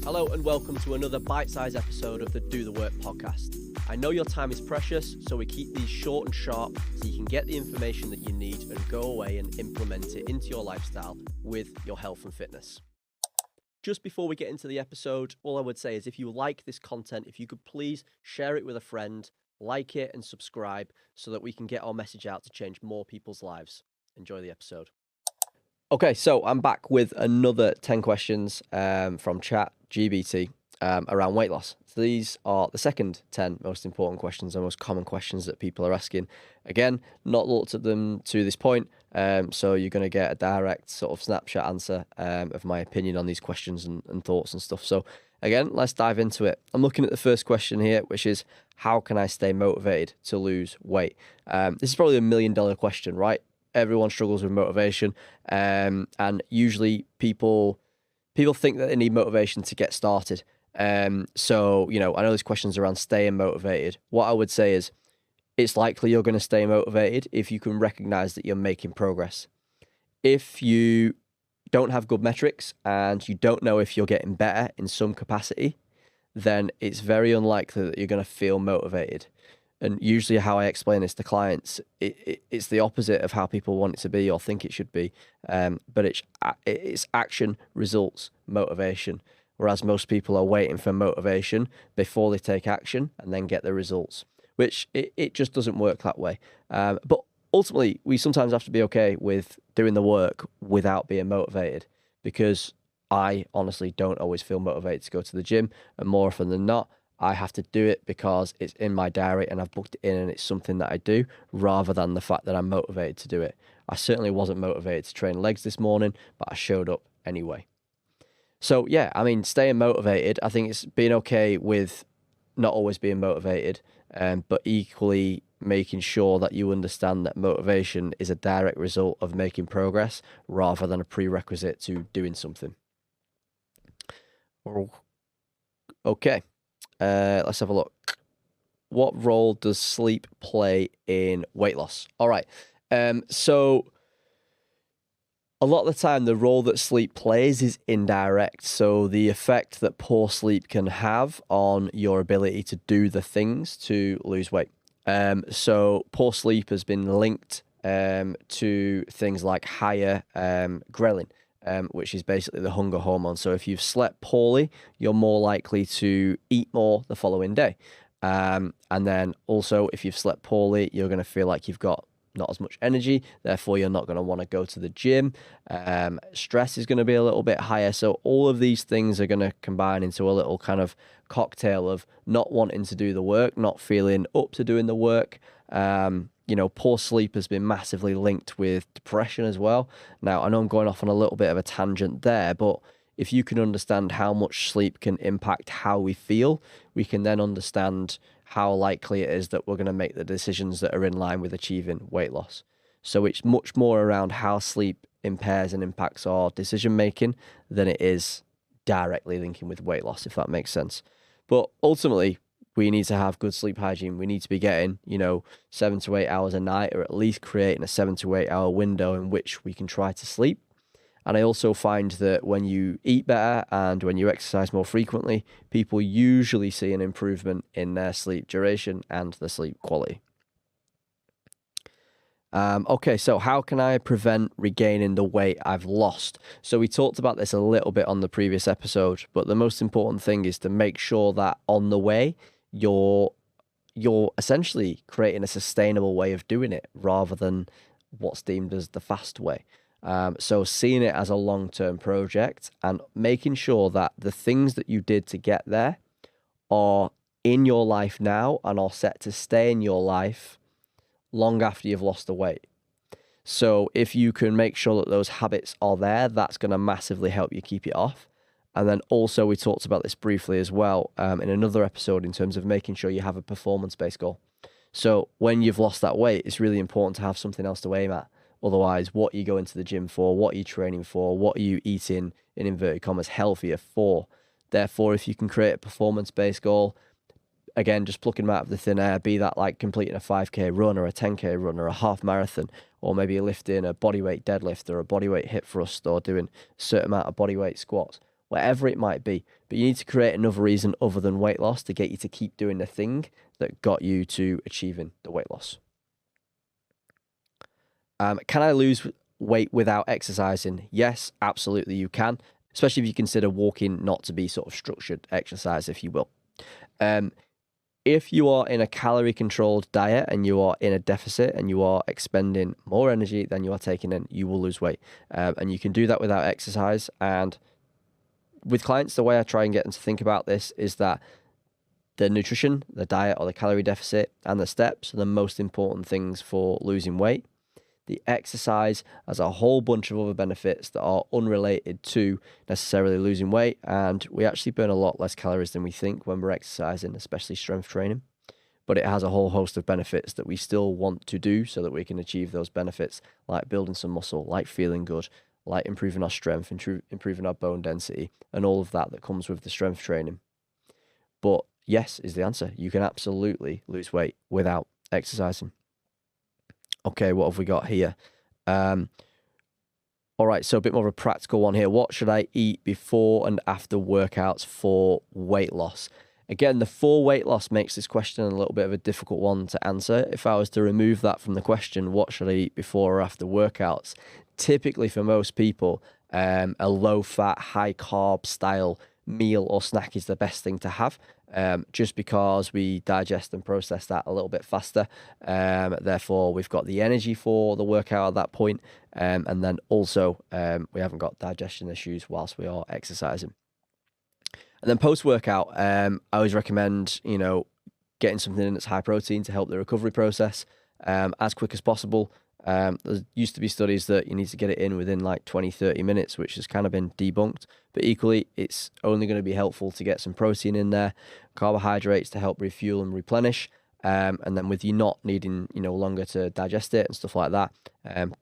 Hello and welcome to another bite-sized episode of the Do the Work podcast. I know your time is precious, so we keep these short and sharp so you can get the information that you need and go away and implement it into your lifestyle with your health and fitness. Just before we get into the episode, all I would say is if you like this content, if you could please share it with a friend, like it and subscribe so that we can get our message out to change more people's lives. Enjoy the episode. Okay, so I'm back with another 10 questions from Chat GBT around weight loss. So these are the second 10 most important questions and most common questions that people are asking. Again, not looked at them to this point, so you're going to get a direct sort of snapshot answer of my opinion on these questions and thoughts and stuff. So again, let's dive into it. I'm looking at the first question here, which is, how can I stay motivated to lose weight? This is probably $1 million question, right? Everyone struggles with motivation, and usually people think that they need motivation to get started. So, I know there's questions around staying motivated. What I would say is it's likely you're going to stay motivated if you can recognize that you're making progress. If you don't have good metrics and you don't know if you're getting better in some capacity, then it's very unlikely that you're going to feel motivated. And usually how I explain this to clients, it's the opposite of how people want it to be or think it should be. But it's action, results, motivation. Whereas most people are waiting for motivation before they take action and then get the results, which it just doesn't work that way. But ultimately, we sometimes have to be okay with doing the work without being motivated, because I honestly don't always feel motivated to go to the gym. And more often than not, I have to do it because it's in my diary and I've booked it in and it's something that I do, rather than the fact that I'm motivated to do it. I certainly wasn't motivated to train legs this morning, but I showed up anyway. So yeah, staying motivated, I think it's being okay with not always being motivated, but equally making sure that you understand that motivation is a direct result of making progress rather than a prerequisite to doing something. Okay. Let's have a look. What role does sleep play in weight loss? All right. So a lot of the time, the role that sleep plays is indirect. So the effect that poor sleep can have on your ability to do the things to lose weight. So poor sleep has been linked to things like higher ghrelin. Which is basically the hunger hormone. So if you've slept poorly, you're more likely to eat more the following day. And then also, if you've slept poorly, you're going to feel like you've got not as much energy. Therefore, you're not going to want to go to the gym. Stress is going to be a little bit higher. So all of these things are going to combine into a little kind of cocktail of not wanting to do the work, not feeling up to doing the work. Poor sleep has been massively linked with depression as well. Now, I know I'm going off on a little bit of a tangent there, but if you can understand how much sleep can impact how we feel, we can then understand how likely it is that we're going to make the decisions that are in line with achieving weight loss. So it's much more around how sleep impairs and impacts our decision making than it is directly linking with weight loss, if that makes sense. But ultimately, we need to have good sleep hygiene. We need to be getting, 7 to 8 hours a night, or at least creating a 7 to 8 hour window in which we can try to sleep. And I also find that when you eat better and when you exercise more frequently, people usually see an improvement in their sleep duration and the sleep quality. Okay, so how can I prevent regaining the weight I've lost? So we talked about this a little bit on the previous episode, but the most important thing is to make sure that on the way, you're essentially creating a sustainable way of doing it rather than what's deemed as the fast way. So seeing it as a long-term project and making sure that the things that you did to get there are in your life now and are set to stay in your life long after you've lost the weight. So if you can make sure that those habits are there, that's going to massively help you keep it off. And then also we talked about this briefly as well in another episode in terms of making sure you have a performance-based goal. So when you've lost that weight, it's really important to have something else to aim at. Otherwise, what are you going to the gym for? What are you training for? What are you eating, in inverted commas, healthier for? Therefore, if you can create a performance-based goal, again, just plucking them out of the thin air, be that like completing a 5K run or a 10K run or a half marathon, or maybe lifting a bodyweight deadlift or a bodyweight hip thrust or doing a certain amount of bodyweight squats, whatever it might be. But you need to create another reason other than weight loss to get you to keep doing the thing that got you to achieving the weight loss. Can I lose weight without exercising? Yes, absolutely you can, especially if you consider walking not to be sort of structured exercise, if you will. If you are in a calorie controlled diet and you are in a deficit and you are expending more energy than you are taking in, you will lose weight. And you can do that without exercise. And with clients, the way I try and get them to think about this is that the nutrition, the diet or the calorie deficit and the steps are the most important things for losing weight. The exercise has a whole bunch of other benefits that are unrelated to necessarily losing weight, and we actually burn a lot less calories than we think when we're exercising, especially strength training. But it has a whole host of benefits that we still want to do so that we can achieve those benefits, like building some muscle, like feeling good, like improving our strength, improving our bone density, and all of that comes with the strength training. But yes is the answer. You can absolutely lose weight without exercising. Okay, what have we got here? All right, so a bit more of a practical one here. What should I eat before and after workouts for weight loss? Again, the for weight loss makes this question a little bit of a difficult one to answer. If I was to remove that from the question, what should I eat before or after workouts? Typically for most people, a low-fat, high-carb style meal or snack is the best thing to have. Just because we digest and process that a little bit faster. Therefore, we've got the energy for the workout at that point. And then also, we haven't got digestion issues whilst we are exercising. And then post-workout, I always recommend, getting something in that's high protein to help the recovery process as quick as possible. There used to be studies that you need to get it in within like 20-30 minutes, which has kind of been debunked. But equally, it's only going to be helpful to get some protein in there, carbohydrates to help refuel and replenish. And then with you not needing, longer to digest it and stuff like that,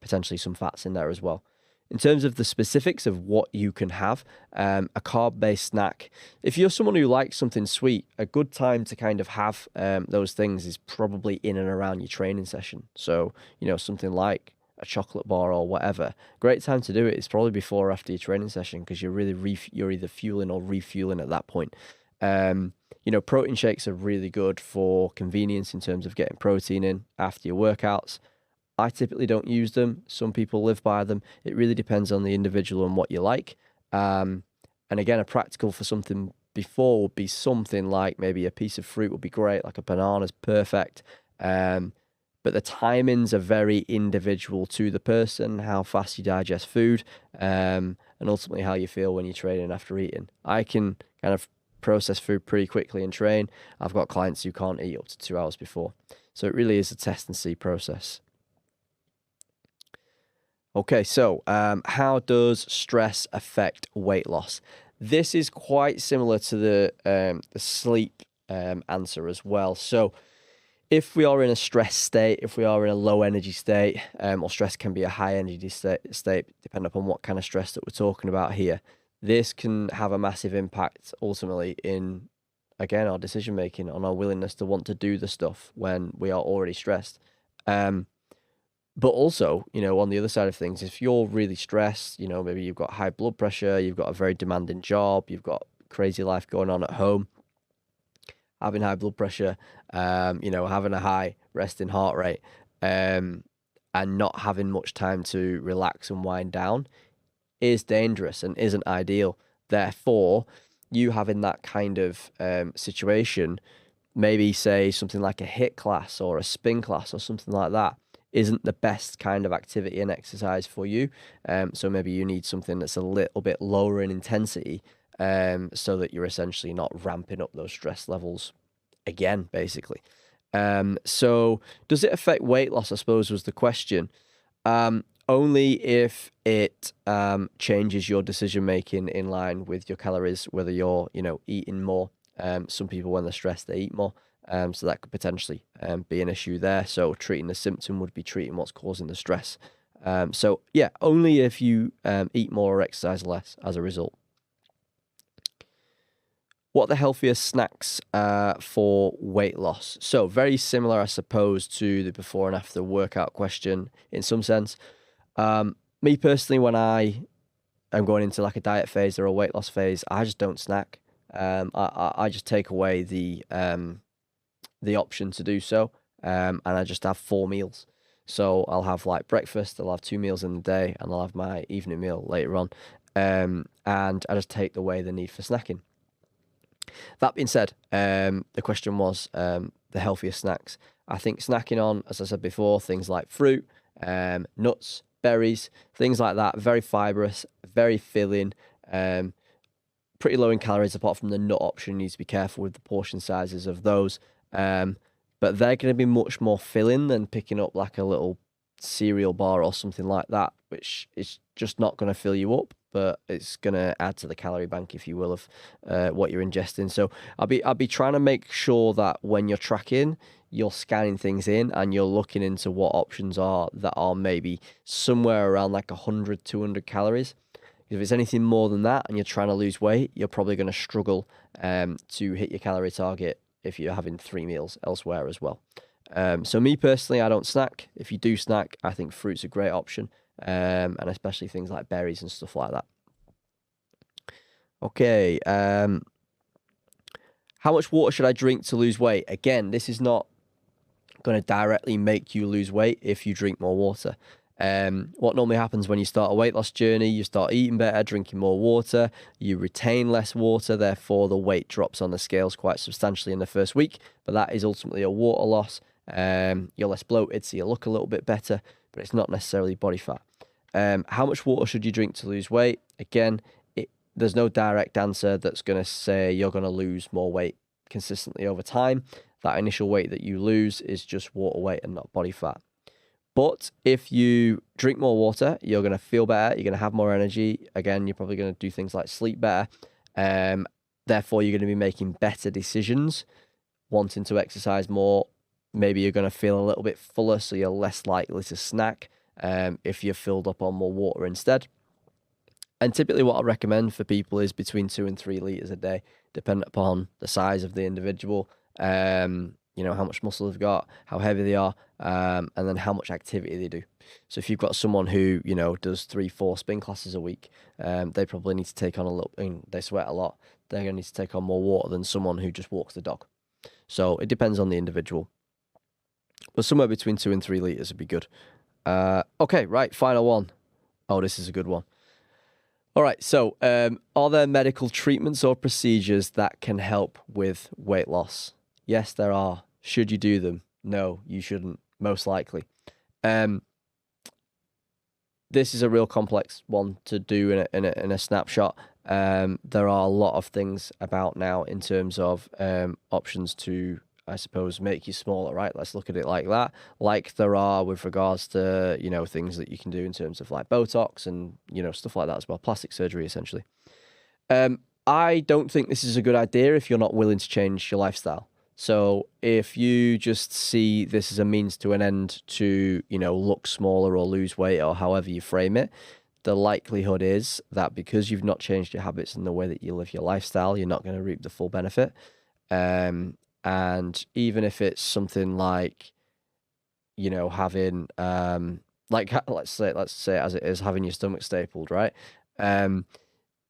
potentially some fats in there as well. In terms of the specifics of what you can have, a carb-based snack, if you're someone who likes something sweet, a good time to kind of have those things is probably in and around your training session. So, something like a chocolate bar or whatever. Great time to do it is probably before or after your training session because you're really you're either fueling or refueling at that point. Protein shakes are really good for convenience in terms of getting protein in after your workouts. I typically don't use them. Some people live by them. It really depends on the individual and what you like. And again, a practical for something before would be something like maybe a piece of fruit would be great, like a banana's perfect. But the timings are very individual to the person, how fast you digest food, and ultimately how you feel when you're training after eating. I can kind of process food pretty quickly and train. I've got clients who can't eat up to 2 hours before. So it really is a test and see process. Okay, so how does stress affect weight loss? This is quite similar to the sleep answer as well. So if we are in a stress state, if we are in a low energy state, or stress can be a high energy state, depending upon what kind of stress that we're talking about here, this can have a massive impact ultimately in, again, our decision making, on our willingness to want to do the stuff when we are already stressed. But also, on the other side of things, if you're really stressed, maybe you've got high blood pressure, you've got a very demanding job, you've got crazy life going on at home, having high blood pressure, having a high resting heart rate, and not having much time to relax and wind down is dangerous and isn't ideal. Therefore, you having that kind of situation, maybe say something like a HIIT class or a spin class or something like that, isn't the best kind of activity and exercise for you. So maybe you need something that's a little bit lower in intensity, so that you're essentially not ramping up those stress levels again, basically. So does it affect weight loss, I suppose, was the question. Only if it changes your decision making in line with your calories, whether you're, eating more. Some people, when they're stressed, they eat more. So that could potentially be an issue there. So treating the symptom would be treating what's causing the stress. So yeah, only if you eat more or exercise less as a result. What are the healthiest snacks for weight loss? So very similar, I suppose, to the before and after workout question in some sense. Me personally, when I I'm going into like a diet phase or a weight loss phase, I just don't snack. I just take away the option to do so, and I just have 4 meals. So I'll have like breakfast, I'll have 2 meals in the day, and I'll have my evening meal later on. And I just take away the need for snacking. That being said, the question was the healthiest snacks. I think snacking on, as I said before, things like fruit, nuts, berries, things like that, very fibrous, very filling, pretty low in calories apart from the nut option. You need to be careful with the portion sizes of those. But they're going to be much more filling than picking up like a little cereal bar or something like that, which is just not going to fill you up, but it's going to add to the calorie bank, if you will, of what you're ingesting. So I'll be trying to make sure that when you're tracking, you're scanning things in and you're looking into what options are that are maybe somewhere around like 100, 200 calories. If it's anything more than that and you're trying to lose weight, you're probably going to struggle to hit your calorie target if you're having 3 meals elsewhere as well. So me personally, I don't snack. If you do snack, I think fruit's a great option, and especially things like berries and stuff like that. Okay, how much water should I drink to lose weight? Again, this is not going to directly make you lose weight if you drink more water. What normally happens when you start a weight loss journey, you start eating better, drinking more water, you retain less water, therefore the weight drops on the scales quite substantially in the first week, but that is ultimately a water loss. You're less bloated, so you look a little bit better, but it's not necessarily body fat. How much water should you drink to lose weight? Again, there's no direct answer that's going to say you're going to lose more weight consistently over time. That initial weight that you lose is just water weight and not body fat. But if you drink more water, you're going to feel better, you're going to have more energy. Again, you're probably going to do things like sleep better. Therefore, you're going to be making better decisions, wanting to exercise more. Maybe you're going to feel a little bit fuller, so you're less likely to snack if you're filled up on more water instead. And typically what I recommend for people is between 2 and 3 litres a day, depending upon the size of the individual, how much muscle they've got, how heavy they are, and then how much activity they do. So if you've got someone who, does 3-4 spin classes a week, they probably need to take on a little, they sweat a lot, they're going to need to take on more water than someone who just walks the dog. So it depends on the individual. But somewhere between 2 and 3 litres would be good. Okay, right, final one. Oh, this is a good one. All right, so are there medical treatments or procedures that can help with weight loss? Yes, there are. Should you do them? No, you shouldn't, most likely. This is a real complex one to do in a snapshot. There are a lot of things about now in terms of options to, I suppose, make you smaller, right? Let's look at it like that. Like there are with regards to, things that you can do in terms of like Botox and, stuff like that as well. Plastic surgery, essentially. I don't think this is a good idea if you're not willing to change your lifestyle. So if you just see this as a means to an end to, look smaller or lose weight or however you frame it, the likelihood is that because you've not changed your habits and the way that you live your lifestyle, you're not going to reap the full benefit. And even if it's something like, having, let's say as it is, having your stomach stapled, right?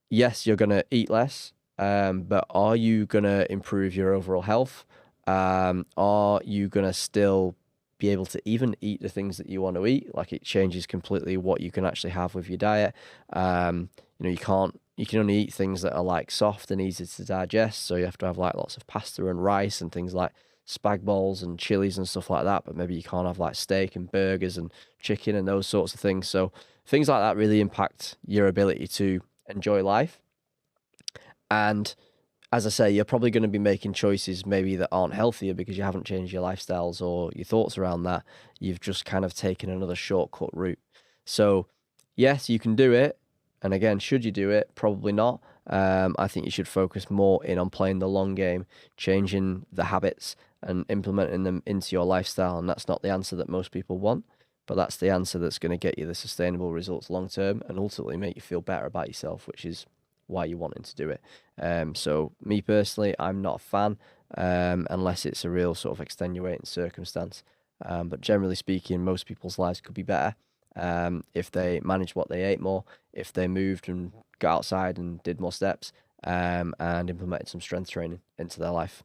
Yes, you're going to eat less, but are you going to improve your overall health? Are you going to still be able to even eat the things that you want to eat? Like it changes completely what you can actually have with your diet. You can only eat things that are like soft and easy to digest. So you have to have like lots of pasta and rice and things like spag balls and chilies and stuff like that. But maybe you can't have like steak and burgers and chicken and those sorts of things. So things like that really impact your ability to enjoy life. And as I say, you're probably going to be making choices maybe that aren't healthier because you haven't changed your lifestyles or your thoughts around that. You've just kind of taken another shortcut route. So yes, you can do it. And again, should you do it? Probably not. I think you should focus more in on playing the long game, changing the habits and implementing them into your lifestyle. And that's not the answer that most people want, but that's the answer that's going to get you the sustainable results long term and ultimately make you feel better about yourself, which is why you're wanting to do it. So me personally, I'm not a fan unless it's a real sort of extenuating circumstance. But generally speaking, most people's lives could be better if they managed what they ate more, if they moved and got outside and did more steps, and implemented some strength training into their life.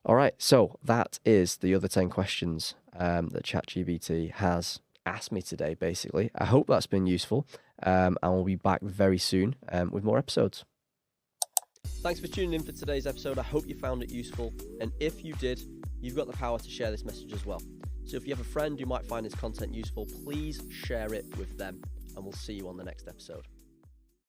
All right, so that is the other 10 questions that Chat GBT has asked me today, basically. I hope that's been useful, and we'll be back very soon with more episodes. Thanks for tuning in for today's episode. I hope you found it useful, and if you did, you've got the power to share this message as well. So if you have a friend who might find this content useful, please share it with them, and we'll see you on the next episode.